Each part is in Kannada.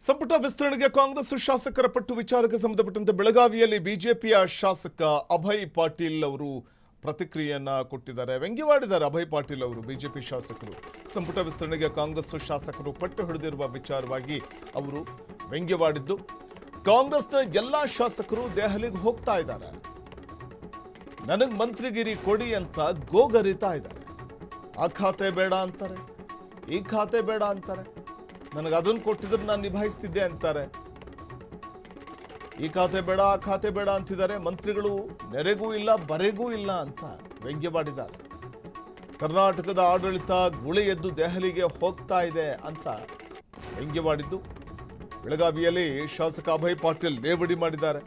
ಸಂಪುಟ ವಿಸ್ತರಣೆಗೆ ಕಾಂಗ್ರೆಸ್ ಶಾಸಕರ ಪಟ್ಟು ವಿಚಾರಕ್ಕೆ ಸಂಬಂಧಪಟ್ಟಂತೆ ಬೆಳಗಾವಿಯಲ್ಲಿ ಬಿಜೆಪಿಯ ಶಾಸಕ ಅಭಯ್ ಪಾಟೀಲ್ ಅವರು ಪ್ರತಿಕ್ರಿಯೆಯನ್ನ ಕೊಟ್ಟಿದ್ದಾರೆ. ವ್ಯಂಗ್ಯವಾಡಿದ್ದಾರೆ ಅಭಯ್ ಪಾಟೀಲ್ ಅವರು. ಬಿಜೆಪಿ ಶಾಸಕರು ಸಂಪುಟ ವಿಸ್ತರಣೆಗೆ ಕಾಂಗ್ರೆಸ್ ಶಾಸಕರು ಪಟ್ಟು ಹಿಡಿದಿರುವ ವಿಚಾರವಾಗಿ ಅವರು ವ್ಯಂಗ್ಯವಾಡಿದ್ದು, ಕಾಂಗ್ರೆಸ್ನ ಎಲ್ಲಾ ಶಾಸಕರು ದೆಹಲಿಗೆ ಹೋಗ್ತಾ ಇದ್ದಾರೆ, ನನಗೆ ಮಂತ್ರಿಗಿರಿ ಕೊಡಿ ಅಂತ ಗೋಗರಿತಾ ಇದ್ದಾರೆ. ಆ ಖಾತೆ ಬೇಡ ಅಂತಾರೆ, ಈ ಖಾತೆ ಬೇಡ ಅಂತಾರೆ, ನನಗೆ ಅದನ್ನು ಕೊಟ್ಟಿದ್ರೆ ನಾನು ನಿಭಾಯಿಸ್ತಿದ್ದೆ ಅಂತಾರೆ. ಈ ಖಾತೆ ಬೇಡ ಆ ಖಾತೆ ಬೇಡ ಅಂತಿದ್ದಾರೆ. ಮಂತ್ರಿಗಳು ನೆರೆಗೂ ಇಲ್ಲ ಬರೆಗೂ ಇಲ್ಲ ಅಂತ ವ್ಯಂಗ್ಯವಾಡಿದ್ದಾರೆ. ಕರ್ನಾಟಕದ ಆಡಳಿತ ಗುಳೆ ಎದ್ದು ದೆಹಲಿಗೆ ಹೋಗ್ತಾ ಇದೆ ಅಂತ ವ್ಯಂಗ್ಯವಾಡಿದ್ದು, ಬೆಳಗಾವಿಯಲ್ಲಿ ಶಾಸಕ ಅಭಯ್ ಪಾಟೀಲ್ ಲೇವಡಿ ಮಾಡಿದ್ದಾರೆ.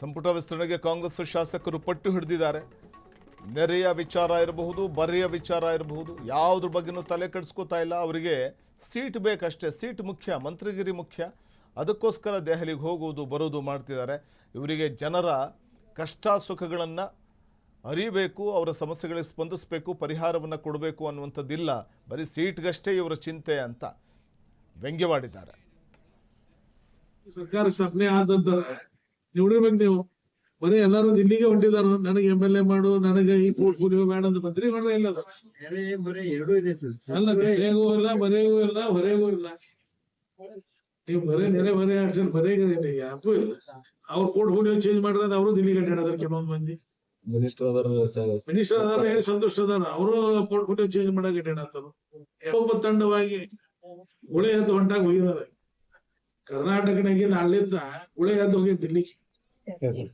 ಸಂಪುಟ ವಿಸ್ತರಣೆಗೆ ಕಾಂಗ್ರೆಸ್ ಶಾಸಕರು ಪಟ್ಟು ಹಿಡಿದಿದ್ದಾರೆ. ನೆರೆಯ ವಿಚಾರ ಇರಬಹುದು, ಬರೆಯ ವಿಚಾರ ಇರಬಹುದು, ಯಾವುದ್ರ ಬಗ್ಗೆನೂ ತಲೆ ಕೆಡಿಸ್ಕೋತಾ ಇಲ್ಲ. ಅವರಿಗೆ ಸೀಟ್ ಬೇಕಷ್ಟೇ, ಸೀಟ್ ಮುಖ್ಯ, ಮಂತ್ರಿಗಿರಿ ಮುಖ್ಯ. ಅದಕ್ಕೋಸ್ಕರ ದೆಹಲಿಗೆ ಹೋಗುವುದು ಬರೋದು ಮಾಡ್ತಿದ್ದಾರೆ. ಇವರಿಗೆ ಜನರ ಕಷ್ಟ ಸುಖಗಳನ್ನು ಅರಿಬೇಕು, ಅವರ ಸಮಸ್ಯೆಗಳಿಗೆ ಸ್ಪಂದಿಸಬೇಕು, ಪರಿಹಾರವನ್ನು ಕೊಡಬೇಕು ಅನ್ನುವಂಥದ್ದಿಲ್ಲ, ಬರೀ ಸೀಟ್ಗಷ್ಟೇ ಇವರ ಚಿಂತೆ ಅಂತ ವ್ಯಂಗ್ಯವಾಡಿದ್ದಾರೆ. ಸರ್ಕಾರ ಸ್ಥಾಪನೆ ಆದಂತಾರೆ ನೋಡಿರ್ಬೇಕು ನೀವು. ಬರೀ ಎಲ್ಲರೂ ದಿಲ್ಲಿಗೆ ಹೊಂಟಿದಾರ, ನನಗೆ MLA ಮಾಡು, ನನಗೆ ಈ ಪೋರ್ಟ್ಫೋಲಿಯೋ ಬೇಡ ಅಂತ ಮಂತ್ರಿಗಳು ಇಲ್ಲ. ಅಲ್ಲ, ನೆರೆಗೂ ಇಲ್ಲ, ಮನೆಗೂ ಇಲ್ಲ, ಹೊರೆಗೂ ಇಲ್ಲ. ನೀವು ಬರೇ ನೆರೆ ಬರೇ ಅಷ್ಟೇ ಬರೇಗಿಲ್ಲ, ಯಾಕೂ ಇಲ್ಲ. ಅವ್ರ ಪೋರ್ಟ್ಫೋಲಿಯೋ ಚೇಂಜ್ ಮಾಡಿದ್ರೆ ಅವರು ದಿಲ್ಲಿಗೆ ಅಡ್ಡಾಡದಾರ. ಕೆಲವೊಂದು ಮಂದಿ ಮಿನಿಸ್ಟರ್ ಅದಾರ, ಹೇಳಿ ಸಂತುಷ್ಟ ಅದಾರ, ಅವರು ಪೋರ್ಟ್ಫೋಲಿಯೋ ಚೇಂಜ್ ಮಾಡಕ್ ಅಡ್ಡಾಡತ್ತಾರ. ತಂಡವಾಗಿ ಗುಳೆ ಎದ್ದು ಹೊಂಟಾಗ ಹೋಗಿದ್ದಾರೆ. ಕರ್ನಾಟಕನಾಗಿಂದ ಅಲ್ಲಿಂದ ಗುಳೆ ಎದ್ದು ಹೋಗಿ ದಿಲ್ಲಿಗೆ.